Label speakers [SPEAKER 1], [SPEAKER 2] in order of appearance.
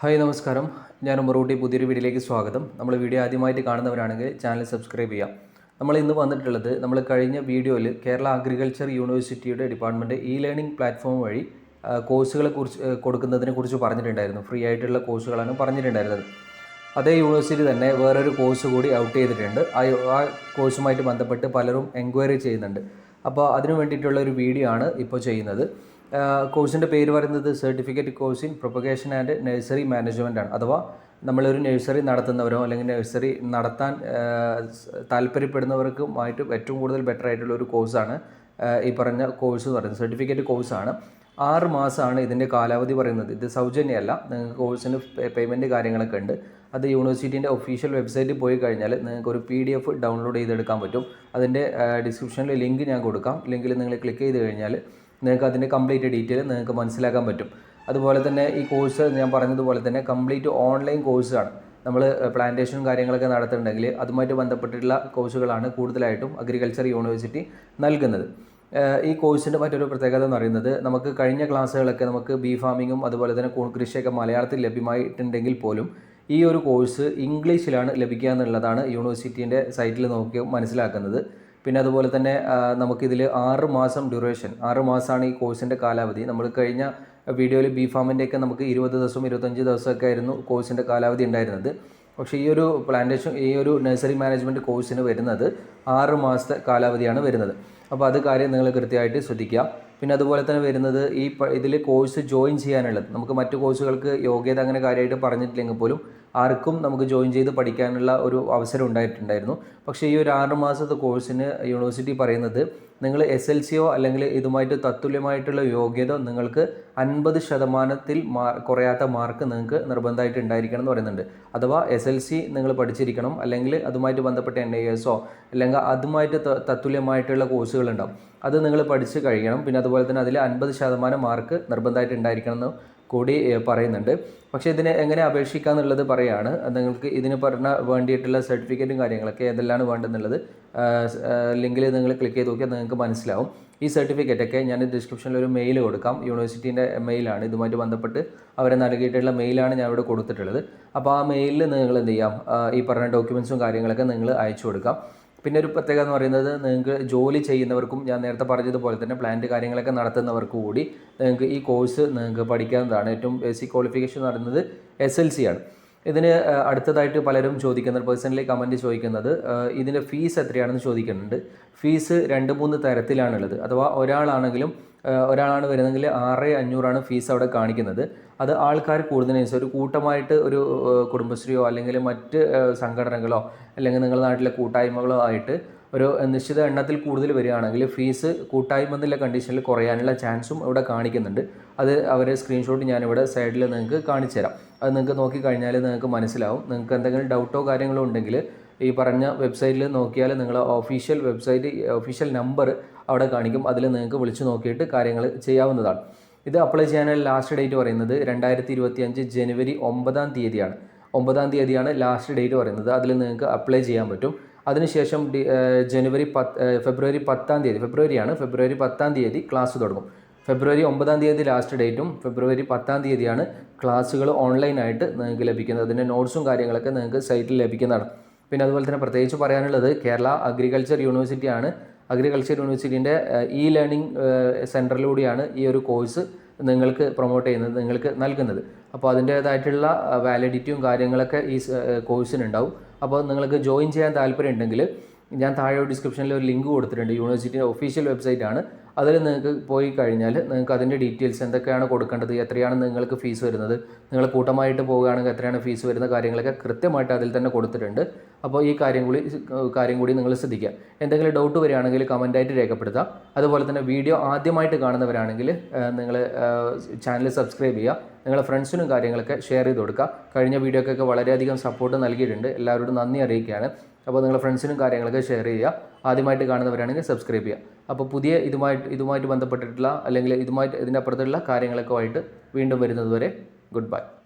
[SPEAKER 1] Hi നമസ്കാരം, ഞാൻ ഉമറൂട്ടി. പുതിയൊരു വീഡിയോയിലേക്ക് സ്വാഗതം. നമ്മൾ വീഡിയോ ആദ്യമായിട്ട് കാണുന്നവരാണെങ്കിൽ ചാനൽ സബ്സ്ക്രൈബ് ചെയ്യാം. നമ്മൾ ഇന്ന് വന്നിട്ടുള്ളത്, നമ്മൾ കഴിഞ്ഞ വീഡിയോയിൽ കേരള അഗ്രികൾച്ചർ യൂണിവേഴ്സിറ്റിയുടെ ഡിപ്പാർട്ട്മെൻറ്റ് ലേണിംഗ് പ്ലാറ്റ്ഫോം വഴി കോഴ്സുകളെ കുറിച്ച് കൊടുക്കുന്നതിനെ കുറിച്ച് പറഞ്ഞിട്ടുണ്ടായിരുന്നു. ഫ്രീ ആയിട്ടുള്ള കോഴ്സുകളാണ് പറഞ്ഞിട്ടുണ്ടായിരുന്നത്. അതേ യൂണിവേഴ്സിറ്റി തന്നെ വേറൊരു കോഴ്സ് കൂടി ഔട്ട് ചെയ്തിട്ടുണ്ട്. ആ കോഴ്സുമായിട്ട് ബന്ധപ്പെട്ട് പലരും എൻക്വയറി ചെയ്യുന്നുണ്ട്. അപ്പോൾ അതിനു വേണ്ടിയിട്ടുള്ള ഒരു വീഡിയോ ആണ് ഇപ്പോൾ ചെയ്യുന്നത്. കോഴ്സിൻ്റെ പേര് പറയുന്നത് certificate course in propagation and nursery management ആണ്. അഥവാ നമ്മളൊരു നഴ്സറി നടത്തുന്നവരോ അല്ലെങ്കിൽ നഴ്സറി നടത്താൻ താല്പര്യപ്പെടുന്നവർക്കുമായിട്ട് ഏറ്റവും കൂടുതൽ ബെറ്റർ ആയിട്ടുള്ള ഒരു കോഴ്സാണ് ഈ പറഞ്ഞ കോഴ്സ് എന്ന് പറയുന്നത്. സർട്ടിഫിക്കറ്റ് കോഴ്സാണ്. 6 മാസമാണ് ഇതിൻ്റെ കാലാവധി പറയുന്നത്. ഇത് സൗജന്യമല്ല. നിങ്ങൾക്ക് കോഴ്സിന് പേയ്മെൻറ്റ് കാര്യങ്ങളൊക്കെ ഉണ്ട്. അത് യൂണിവേഴ്സിറ്റീൻ്റെ ഒഫീഷ്യൽ വെബ്സൈറ്റിൽ പോയി കഴിഞ്ഞാൽ നിങ്ങൾക്ക് ഒരു PDF ഡൗൺലോഡ് ചെയ്തെടുക്കാൻ പറ്റും. അതിൻ്റെ ഡിസ്ക്രിപ്ഷനിൽ ലിങ്ക് ഞാൻ കൊടുക്കാം. ലിങ്കിൽ നിങ്ങൾ ക്ലിക്ക് ചെയ്ത് കഴിഞ്ഞാൽ നിങ്ങൾക്ക് അതിൻ്റെ കംപ്ലീറ്റ് ഡീറ്റെയിൽ നിങ്ങൾക്ക് മനസ്സിലാക്കാൻ പറ്റും. അതുപോലെ തന്നെ ഈ കോഴ്സ് ഞാൻ പറഞ്ഞതുപോലെ തന്നെ കംപ്ലീറ്റ് ഓൺലൈൻ കോഴ്സാണ്. നമ്മൾ പ്ലാന്റേഷനും കാര്യങ്ങളൊക്കെ നടത്തുന്നുണ്ടെങ്കിൽ അതുമായിട്ട് ബന്ധപ്പെട്ടിട്ടുള്ള കോഴ്സുകളാണ് കൂടുതലായിട്ടും അഗ്രികൾച്ചർ യൂണിവേഴ്സിറ്റി നൽകുന്നത്. ഈ കോഴ്സിൻ്റെ മറ്റൊരു പ്രത്യേകത എന്ന് പറയുന്നത്, നമുക്ക് കഴിഞ്ഞ ക്ലാസ്സുകളൊക്കെ നമുക്ക് ബീ ഫാമിങ്ങും അതുപോലെ തന്നെ കൃഷിയൊക്കെ മലയാളത്തിൽ ലഭ്യമായിട്ടുണ്ടെങ്കിൽ പോലും ഈ ഒരു കോഴ്സ് ഇംഗ്ലീഷിലാണ് ലഭിക്കുക എന്നുള്ളതാണ് യൂണിവേഴ്സിറ്റീൻ്റെ സൈറ്റിൽ നോക്കി മനസ്സിലാക്കുന്നത്. പിന്നെ അതുപോലെ തന്നെ നമുക്കിതിൽ 6 മാസം ഡ്യൂറേഷൻ, 6 മാസമാണ് ഈ കോഴ്സിൻ്റെ കാലാവധി. നമ്മൾ കഴിഞ്ഞ വീഡിയോയിൽ ബീ ഫാമിൻ്റെയൊക്കെ നമുക്ക് 20 ദിവസം 25 ദിവസമൊക്കെ ആയിരുന്നു കോഴ്സിൻ്റെ കാലാവധി ഉണ്ടായിരുന്നത്. പക്ഷേ ഈ ഒരു പ്ലാന്റേഷൻ, ഈ ഒരു നഴ്സറി മാനേജ്മെൻറ്റ് കോഴ്സിന് വരുന്നത് 6 മാസത്തെ കാലാവധിയാണ് വരുന്നത്. അപ്പോൾ അത് കാര്യം നിങ്ങൾ കൃത്യമായിട്ട് ശ്രദ്ധിക്കുക. പിന്നെ അതുപോലെ തന്നെ വരുന്നത് ഇതിൽ കോഴ്സ് ജോയിൻ ചെയ്യാനുള്ളത്, നമുക്ക് മറ്റു കോഴ്സുകൾക്ക് യോഗ്യത അങ്ങനെ കാര്യമായിട്ട് പറഞ്ഞിട്ടില്ലെങ്കിൽ പോലും ആർക്കും നമുക്ക് ജോയിൻ ചെയ്ത് പഠിക്കാനുള്ള ഒരു അവസരം ഉണ്ടായിട്ടുണ്ടായിരുന്നു. പക്ഷേ ഈ ഒരു 6 മാസത്തെ കോഴ്സിന് യൂണിവേഴ്സിറ്റി പറയുന്നത്, നിങ്ങൾ SLCയോ അല്ലെങ്കിൽ ഇതുമായിട്ട് തത്തുല്യമായിട്ടുള്ള യോഗ്യത നിങ്ങൾക്ക് 50% കുറയാത്ത മാർക്ക് നിങ്ങൾക്ക് നിർബന്ധമായിട്ട് ഉണ്ടായിരിക്കണം എന്ന് പറയുന്നുണ്ട്. അഥവാ SLC നിങ്ങൾ പഠിച്ചിരിക്കണം, അല്ലെങ്കിൽ അതുമായിട്ട് ബന്ധപ്പെട്ട NISO അല്ലെങ്കിൽ അതുമായിട്ട് തത്തുല്യമായിട്ടുള്ള കോഴ്സുകളുണ്ടാവും, അത് നിങ്ങൾ പഠിച്ച് കഴിയണം. പിന്നെ അതുപോലെ തന്നെ അതിൽ 50% മാർക്ക് നിർബന്ധമായിട്ട് ഉണ്ടായിരിക്കണം എന്ന് കൂടി പറയുന്നുണ്ട്. പക്ഷേ ഇതിനെ എങ്ങനെ അപേക്ഷിക്കുക എന്നുള്ളത് പറയുകയാണ്. നിങ്ങൾക്ക് ഇതിന് പറഞ്ഞ വേണ്ടിയിട്ടുള്ള സർട്ടിഫിക്കറ്റും കാര്യങ്ങളൊക്കെ ഏതെല്ലാം വേണ്ടെന്നുള്ളത് ലിങ്കിൽ നിങ്ങൾ ക്ലിക്ക് ചെയ്ത് നോക്കിയാൽ നിങ്ങൾക്ക് മനസ്സിലാവും. ഈ സർട്ടിഫിക്കറ്റൊക്കെ ഞാൻ ഡിസ്ക്രിപ്ഷനിൽ ഒരു മെയിൽ കൊടുക്കാം. യൂണിവേഴ്സിറ്റീൻ്റെ മെയിലാണ്, ഇതുമായിട്ട് ബന്ധപ്പെട്ട് അവരെ നൽകിയിട്ടുള്ള മെയിലാണ് ഞാൻ ഇവിടെ കൊടുത്തിട്ടുള്ളത്. അപ്പോൾ ആ മെയിലിൽ നിങ്ങൾ എന്ത് ചെയ്യാം, ഈ പറഞ്ഞ ഡോക്യുമെൻറ്റ്സും കാര്യങ്ങളൊക്കെ നിങ്ങൾ അയച്ചു കൊടുക്കാം. പിന്നെ ഒരു പ്രത്യേകത എന്ന് പറയുന്നത്, നിങ്ങൾക്ക് ജോലി ചെയ്യുന്നവർക്കും ഞാൻ നേരത്തെ പറഞ്ഞതുപോലെ തന്നെ പ്ലാന്റ് കാര്യങ്ങളൊക്കെ നടത്തുന്നവർക്ക് കൂടി നിങ്ങൾക്ക് ഈ കോഴ്സ് നിങ്ങൾക്ക് പഠിക്കാവുന്നതാണ്. ഏറ്റവും ബേസിക് ക്വാളിഫിക്കേഷൻ എന്ന് പറയുന്നത് SLC ആണ്. ഇതിന് അടുത്തതായിട്ട് പലരും ചോദിക്കുന്നത്, പേഴ്സണലി കമൻറ്റ് ചോദിക്കുന്നത്, ഇതിൻ്റെ ഫീസ് എത്രയാണെന്ന് ചോദിക്കുന്നുണ്ട്. ഫീസ് 2-3 തരത്തിലാണുള്ളത്. അഥവാ ഒരാളാണ് വരുന്നതെങ്കിൽ 6,500 ഫീസ് അവിടെ കാണിക്കുന്നത്. അത് ആൾക്കാർ കൂടുന്നതിനനുസരിച്ച് ഒരു കൂട്ടമായിട്ട് ഒരു കുടുംബശ്രീയോ അല്ലെങ്കിൽ മറ്റ് സംഘടനകളോ അല്ലെങ്കിൽ നിങ്ങളുടെ നാട്ടിലെ കൂട്ടായ്മകളോ ആയിട്ട് ഒരു നിശ്ചിത എണ്ണത്തിൽ കൂടുതൽ വരികയാണെങ്കിൽ ഫീസ് കൂട്ടായ്മ എന്നുള്ള കണ്ടീഷനിൽ കുറയാനുള്ള ചാൻസും ഇവിടെ കാണിക്കുന്നുണ്ട്. അത് അവരെ സ്ക്രീൻഷോട്ട് ഞാനിവിടെ സൈഡിൽ നിങ്ങൾക്ക് കാണിച്ചു തരാം. അത് നിങ്ങൾക്ക് നോക്കിക്കഴിഞ്ഞാൽ നിങ്ങൾക്ക് മനസ്സിലാവും. നിങ്ങൾക്ക് എന്തെങ്കിലും ഡൗട്ടോ കാര്യങ്ങളോ ഉണ്ടെങ്കിൽ ഈ പറഞ്ഞ വെബ്സൈറ്റിൽ നോക്കിയാൽ നിങ്ങൾ ഒഫീഷ്യൽ നമ്പർ അവിടെ കാണിക്കും. അതിൽ നിങ്ങൾക്ക് വിളിച്ച് നോക്കിയിട്ട് കാര്യങ്ങൾ ചെയ്യാവുന്നതാണ്. ഇത് അപ്ലൈ ചെയ്യാനുള്ള ലാസ്റ്റ് ഡേറ്റ് പറയുന്നത് 2025 ജനുവരി 9-ാം തീയതിയാണ്. 9-ാം തീയതിയാണ് ലാസ്റ്റ് ഡേറ്റ് പറയുന്നത്. അതിൽ നിങ്ങൾക്ക് അപ്ലൈ ചെയ്യാൻ പറ്റും. അതിനുശേഷം ഫെബ്രുവരി 10-ാം തീയതി ക്ലാസ് തുടങ്ങും. ഫെബ്രുവരി 9-ാം തീയതി ലാസ്റ്റ് ഡേറ്റും ഫെബ്രുവരി 10-ാം തീയതിയാണ് ക്ലാസ്സുകൾ ഓൺലൈനായിട്ട് നിങ്ങൾക്ക് ലഭിക്കുന്നത്. അതിൻ്റെ നോട്ട്സും കാര്യങ്ങളൊക്കെ നിങ്ങൾക്ക് സൈറ്റിൽ ലഭിക്കുന്നതാണ്. പിന്നെ അതുപോലെ തന്നെ പ്രത്യേകിച്ച് പറയാനുള്ളത്, കേരള അഗ്രികൾച്ചർ യൂണിവേഴ്സിറ്റിയാണ്. അഗ്രികൾച്ചർ യൂണിവേഴ്സിറ്റീൻ്റെ ലേണിംഗ് സെൻറ്ററിലൂടെയാണ് ഈ ഒരു കോഴ്സ് നിങ്ങൾക്ക് പ്രൊമോട്ട് ചെയ്യുന്നത്, നിങ്ങൾക്ക് നൽകുന്നത്. അപ്പോൾ അതിൻ്റേതായിട്ടുള്ള വാലിഡിറ്റിയും കാര്യങ്ങളൊക്കെ ഈ കോഴ്സിനുണ്ടാവും. അപ്പോൾ നിങ്ങൾക്ക് ജോയിൻ ചെയ്യാൻ താല്പര്യം ഉണ്ടെങ്കിൽ ഞാൻ താഴെ ഡിസ്ക്രിപ്ഷനിൽ ഒരു ലിങ്ക് കൊടുത്തിട്ടുണ്ട്. യൂണിവേഴ്സിറ്റിയുടെ ഒഫീഷ്യൽ വെബ്സൈറ്റാണ്. അതിൽ നിങ്ങൾക്ക് പോയി കഴിഞ്ഞാൽ നിങ്ങൾക്ക് അതിൻ്റെ ഡീറ്റെയിൽസ് എന്തൊക്കെയാണ് കൊടുക്കേണ്ടത്, എത്രയാണ് നിങ്ങൾക്ക് ഫീസ് വരുന്നത്, നിങ്ങൾ കൂട്ടമായിട്ട് പോവുകയാണെങ്കിൽ എത്രയാണ് ഫീസ് വരുന്ന കാര്യങ്ങളൊക്കെ കൃത്യമായിട്ട് അതിൽ തന്നെ കൊടുത്തിട്ടുണ്ട്. അപ്പോൾ ഈ കാര്യം കൂടി നിങ്ങൾ ശ്രദ്ധിക്കുക. എന്തെങ്കിലും ഡൗട്ട് വരികയാണെങ്കിൽ കമൻറ്റായിട്ട് രേഖപ്പെടുത്തുക. അതുപോലെ തന്നെ വീഡിയോ ആദ്യമായിട്ട് കാണുന്നവരാണെങ്കിൽ നിങ്ങൾ ചാനൽ സബ്സ്ക്രൈബ് ചെയ്യുക. നിങ്ങളുടെ ഫ്രണ്ട്സിനും കാര്യങ്ങളൊക്കെ ഷെയർ ചെയ്ത് കൊടുക്കുക. കഴിഞ്ഞ വീഡിയോക്കൊക്കെ വളരെയധികം സപ്പോർട്ട് നൽകിയിട്ടുണ്ട്. എല്ലാവരോടും നന്ദി അറിയിക്കുകയാണ്. അപ്പോൾ നിങ്ങളുടെ ഫ്രണ്ട്സിനും കാര്യങ്ങളൊക്കെ ഷെയർ ചെയ്യുക. ആദ്യമായിട്ട് കാണുന്നവരാണെങ്കിൽ സബ്സ്ക്രൈബ് ചെയ്യുക. അപ്പോൾ പുതിയ ഇതുമായിട്ട് ബന്ധപ്പെട്ടിട്ടുള്ള അല്ലെങ്കിൽ ഇതിൻ്റെ അപ്പുറത്തുള്ള കാര്യങ്ങളൊക്കെ ആയിട്ട് വീണ്ടും വരുന്നത് വരെ ഗുഡ് ബൈ.